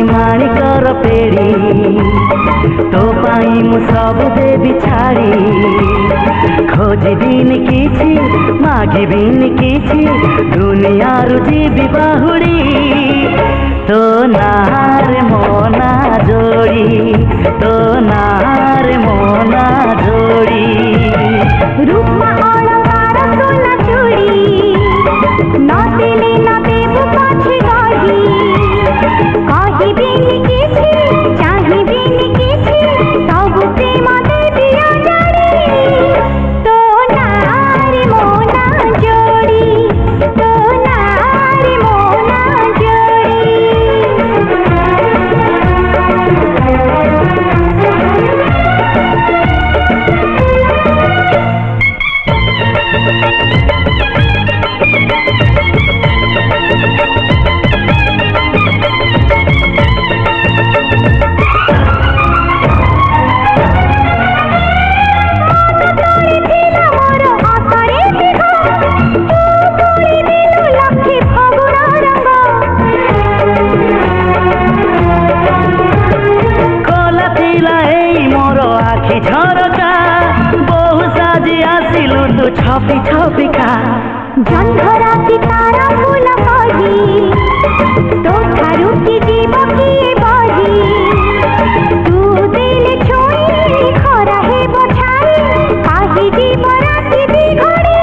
पाई माणिकर पेड़ी तो पाई मु सब देवी छाड़ी खोजिबिन किछि मागिबिन किछि दुनिया रुजीबी बाहुड़ी तो नार मोना जोड़ी तो नार मोना जोड़ी रूपमा अलंकार सोना चूड़ी न देले न देबु पाछे गही कहिबिन किछि चाहिबिन किछि सब प्रेम देबी अजाड़ी तो नार मोना जोड़ी तो नार मोना जोड़ी छपी छपी का जंधरा की तारा फूल कही तो ठारू की जीव किए बही तू दिल छोई खरा है बछाई काहे जीव राति दी घड़ी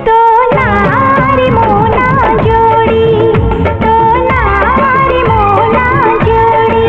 तो नारी मोना जोड़ी तो नारी मोना जोड़ी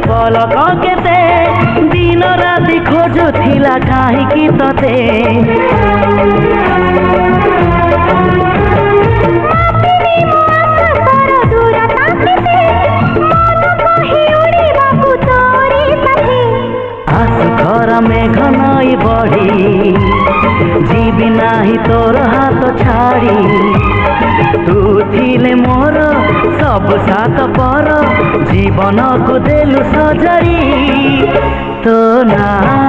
पलक केते दिन राति खोजुथिला काहीकि तते आसुखर मेघ नई बढ़ी जीवी नाही तोर हाथ छाड़ी तू थिले मोर सब सात पर जीवन को देलु सजरी तो ना